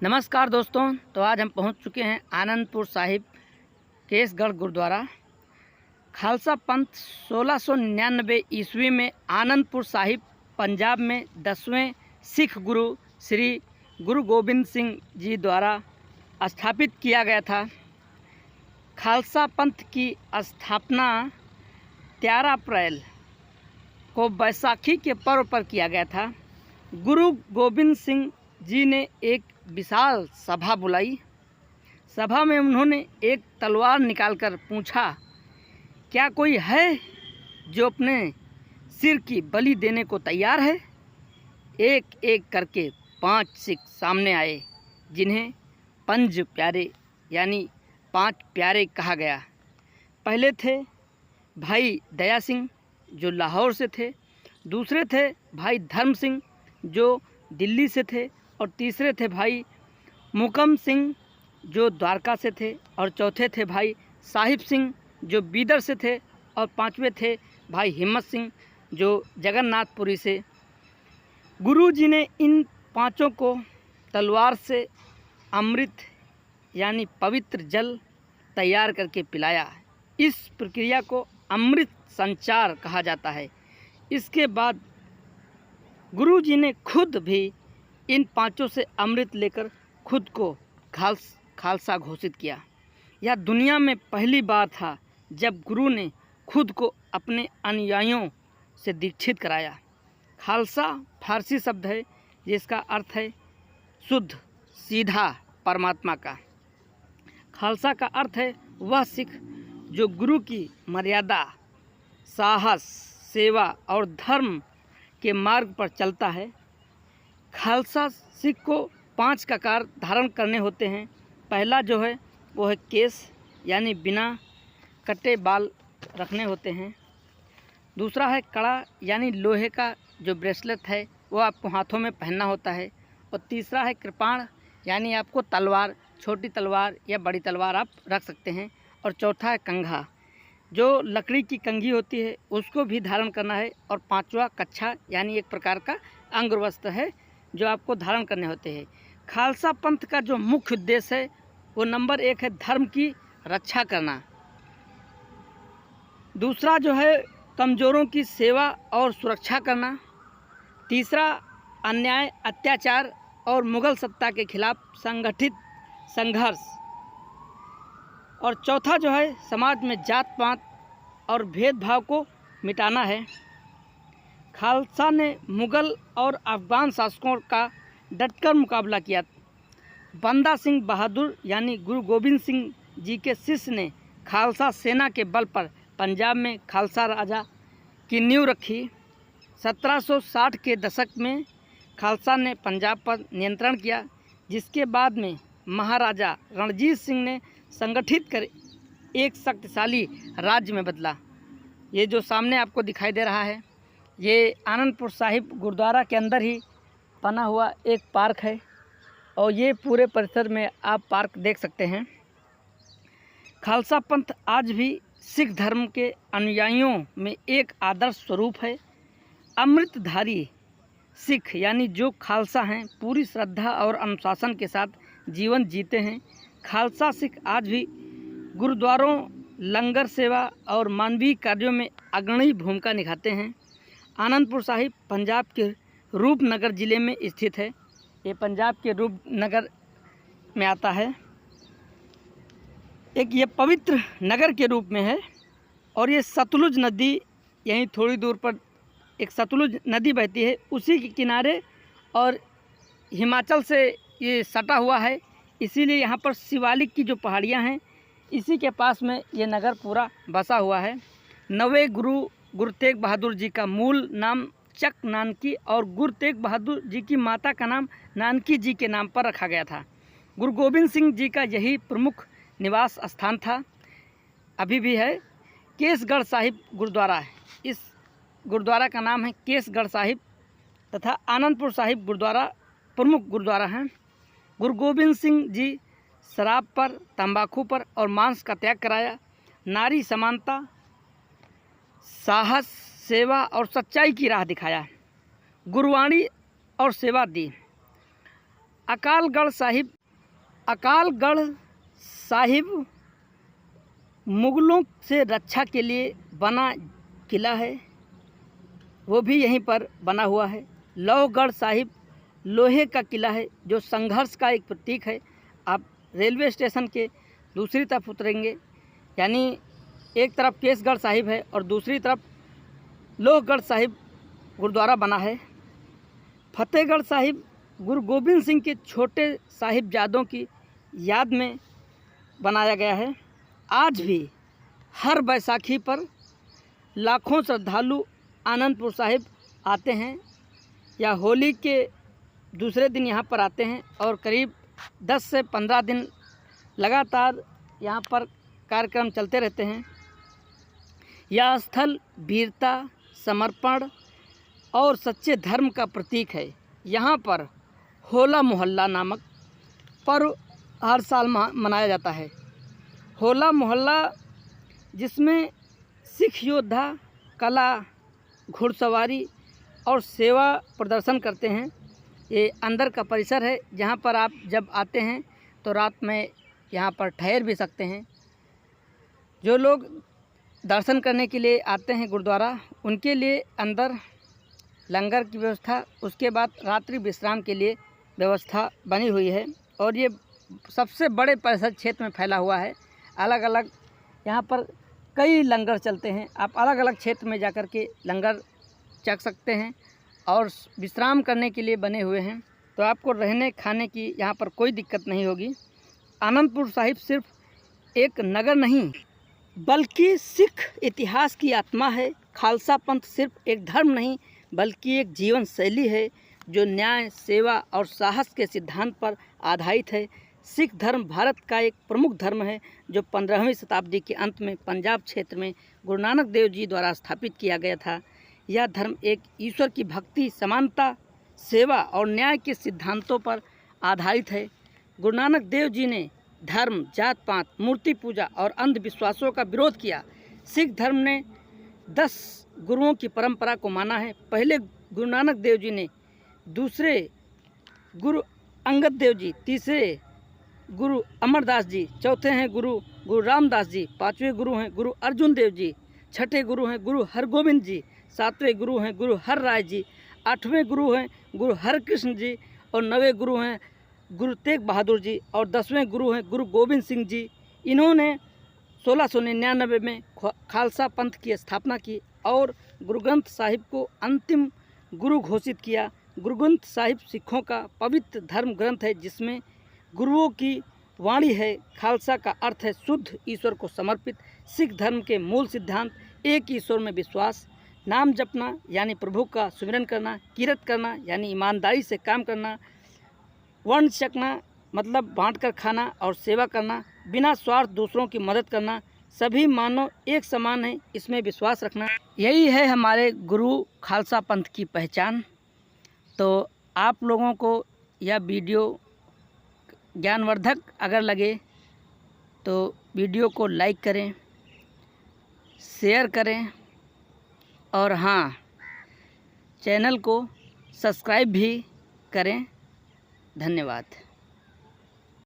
नमस्कार दोस्तों। तो आज हम पहुंच चुके हैं आनंदपुर साहिब केसगढ़ गुरुद्वारा। खालसा पंथ 1699 ईस्वी में आनंदपुर साहिब पंजाब में 10वें सिख गुरु श्री गुरु गोबिंद सिंह जी द्वारा स्थापित किया गया था। खालसा पंथ की स्थापना 13 अप्रैल को बैसाखी के पर्व पर किया गया था। गुरु गोबिंद सिंह जी ने एक विशाल सभा बुलाई। सभा में उन्होंने एक तलवार निकालकर पूछा, क्या कोई है जो अपने सिर की बलि देने को तैयार है? एक एक करके 5 सिख सामने आए, जिन्हें पंज प्यारे यानी 5 प्यारे कहा गया। पहले थे भाई दया सिंह जो लाहौर से थे, दूसरे थे भाई धर्म सिंह जो दिल्ली से थे, और तीसरे थे भाई मुकम सिंह जो द्वारका से थे, और चौथे थे भाई साहिब सिंह जो बीदर से थे, और पांचवें थे भाई हिम्मत सिंह जो जगन्नाथपुरी से। गुरु जी ने इन पांचों को तलवार से अमृत यानी पवित्र जल तैयार करके पिलाया। इस प्रक्रिया को अमृत संचार कहा जाता है। इसके बाद गुरु जी ने खुद भी इन पांचों से अमृत लेकर खुद को खालसा घोषित किया। यह दुनिया में पहली बार था जब गुरु ने खुद को अपने अनुयायियों से दीक्षित कराया। खालसा फारसी शब्द है जिसका अर्थ है शुद्ध, सीधा परमात्मा का। खालसा का अर्थ है वह सिख जो गुरु की मर्यादा, साहस, सेवा और धर्म के मार्ग पर चलता है। खालसा सिख को 5 ककार धारण करने होते हैं। पहला जो है वो है केस यानी बिना कटे बाल रखने होते हैं। दूसरा है कड़ा यानी लोहे का जो ब्रेसलेट है वो आपको हाथों में पहनना होता है। और तीसरा है कृपाण यानी आपको तलवार, छोटी तलवार या बड़ी तलवार आप रख सकते हैं। और चौथा है कंघा जो लकड़ी की कंघी होती है उसको भी धारण करना है। और पांचवा कच्छा यानी एक प्रकार का अंगवस्त्र है जो आपको धारण करने होते हैं। खालसा पंथ का जो मुख्य उद्देश्य है वो नंबर 1 है धर्म की रक्षा करना। दूसरा जो है कमज़ोरों की सेवा और सुरक्षा करना। तीसरा अन्याय, अत्याचार और मुग़ल सत्ता के खिलाफ संगठित संघर्ष। और चौथा जो है समाज में जात पात और भेदभाव को मिटाना है। खालसा ने मुग़ल और अफ़गान शासकों का डटकर मुकाबला किया। बंदा सिंह बहादुर यानी गुरु गोबिंद सिंह जी के शिष्य ने खालसा सेना के बल पर पंजाब में खालसा राजा की नींव रखी। 1760 के दशक में खालसा ने पंजाब पर नियंत्रण किया, जिसके बाद में महाराजा रणजीत सिंह ने संगठित कर एक शक्तिशाली राज्य में बदला। ये जो सामने आपको दिखाई दे रहा है ये आनंदपुर साहिब गुरुद्वारा के अंदर ही बना हुआ एक पार्क है, और ये पूरे परिसर में आप पार्क देख सकते हैं। खालसा पंथ आज भी सिख धर्म के अनुयायियों में एक आदर्श स्वरूप है। अमृतधारी सिख यानी जो खालसा हैं पूरी श्रद्धा और अनुशासन के साथ जीवन जीते हैं। खालसा सिख आज भी गुरुद्वारों, लंगर सेवा और मानवीय कार्यों में अग्रणी भूमिका निभाते हैं। आनंदपुर साहिब पंजाब के रूपनगर ज़िले में स्थित है। ये पंजाब के रूपनगर में आता है। एक ये पवित्र नगर के रूप में है। और ये सतलुज नदी यहीं थोड़ी दूर पर एक सतलुज नदी बहती है, उसी के किनारे, और हिमाचल से ये सटा हुआ है। इसीलिए यहाँ पर शिवालिक की जो पहाड़ियाँ हैं इसी के पास में ये नगर पूरा बसा हुआ है। 9वें गुरु तेग बहादुर जी का मूल नाम चक नानकी और गुरु तेग बहादुर जी की माता का नाम नानकी जी के नाम पर रखा गया था। गुरु गोबिंद सिंह जी का यही प्रमुख निवास स्थान था, अभी भी है। केसगढ़ साहिब गुरुद्वारा है। इस गुरुद्वारा का नाम है केसगढ़ साहिब, तथा आनंदपुर साहिब गुरुद्वारा प्रमुख गुरुद्वारा हैं। गुरु गोबिंद सिंह जी शराब पर, तंबाकू पर और मांस का त्याग कराया। नारी समानता, साहस, सेवा और सच्चाई की राह दिखाया। गुरुवाणी और सेवा दी। अकालगढ़ साहिब मुग़लों से रक्षा के लिए बना किला है, वो भी यहीं पर बना हुआ है। लोहगढ़ साहिब लोहे का किला है जो संघर्ष का एक प्रतीक है। आप रेलवे स्टेशन के दूसरी तरफ उतरेंगे, यानी एक तरफ केसगढ़ साहिब है और दूसरी तरफ लोहगढ़ साहिब गुरुद्वारा बना है। फतेहगढ़ साहिब गुरु गोबिंद सिंह के छोटे साहिबजादों की याद में बनाया गया है। आज भी हर बैसाखी पर लाखों श्रद्धालु आनंदपुर साहिब आते हैं या होली के दूसरे दिन यहाँ पर आते हैं और करीब 10 से 15 दिन लगातार यहाँ पर कार्यक्रम चलते रहते हैं। यह स्थल वीरता, समर्पण और सच्चे धर्म का प्रतीक है। यहाँ पर होला मोहल्ला नामक पर्व हर साल मनाया जाता है। होला मोहल्ला जिसमें सिख योद्धा कला, घुड़सवारी और सेवा प्रदर्शन करते हैं। ये अंदर का परिसर है जहाँ पर आप जब आते हैं तो रात में यहाँ पर ठहर भी सकते हैं। जो लोग दर्शन करने के लिए आते हैं गुरुद्वारा, उनके लिए अंदर लंगर की व्यवस्था, उसके बाद रात्रि विश्राम के लिए व्यवस्था बनी हुई है। और ये सबसे बड़े परिसर क्षेत्र में फैला हुआ है। अलग अलग यहाँ पर कई लंगर चलते हैं। आप अलग अलग क्षेत्र में जाकर के लंगर चख सकते हैं और विश्राम करने के लिए बने हुए हैं। तो आपको रहने खाने की यहाँ पर कोई दिक्कत नहीं होगी। आनंदपुर साहिब सिर्फ एक नगर नहीं बल्कि सिख इतिहास की आत्मा है। खालसा पंथ सिर्फ एक धर्म नहीं बल्कि एक जीवन शैली है जो न्याय, सेवा और साहस के सिद्धांत पर आधारित है। सिख धर्म भारत का एक प्रमुख धर्म है जो 15वीं शताब्दी के अंत में पंजाब क्षेत्र में गुरु नानक देव जी द्वारा स्थापित किया गया था। यह धर्म एक ईश्वर की भक्ति, समानता, सेवा और न्याय के सिद्धांतों पर आधारित है। गुरु नानक देव जी ने धर्म, जात पात, मूर्ति पूजा और अंधविश्वासों का विरोध किया। सिख धर्म ने 10 गुरुओं की परंपरा को माना है। पहले गुरु नानक देव जी ने, दूसरे गुरु अंगद देव जी, तीसरे गुरु अमरदास जी, चौथे हैं गुरु रामदास जी, पांचवें गुरु हैं गुरु अर्जुन देव जी, छठे गुरु हैं गुरु हरगोविंद जी, सातवें गुरु हैं गुरु हर राय जी, आठवें गुरु हैं गुरु हरकृष्ण जी और 9वें गुरु हैं गुरु तेग बहादुर जी और 10वें गुरु हैं गुरु गोविंद सिंह जी। इन्होंने 1699 में खालसा पंथ की स्थापना की और गुरु ग्रंथ साहिब को अंतिम गुरु घोषित किया। गुरु ग्रंथ साहिब सिखों का पवित्र धर्म ग्रंथ है जिसमें गुरुओं की वाणी है। खालसा का अर्थ है शुद्ध ईश्वर को समर्पित। सिख धर्म के मूल सिद्धांत एक ईश्वर में विश्वास, नाम जपना यानी प्रभु का सुमिरन करना, किरत करना यानी ईमानदारी से काम करना, वर्ण छकना मतलब बांट कर खाना और सेवा करना, बिना स्वार्थ दूसरों की मदद करना, सभी मानव एक समान है इसमें विश्वास रखना। यही है हमारे गुरु खालसा पंथ की पहचान। तो आप लोगों को यह वीडियो ज्ञानवर्धक अगर लगे तो वीडियो को लाइक करें, शेयर करें और हाँ, चैनल को सब्सक्राइब भी करें। धन्यवाद।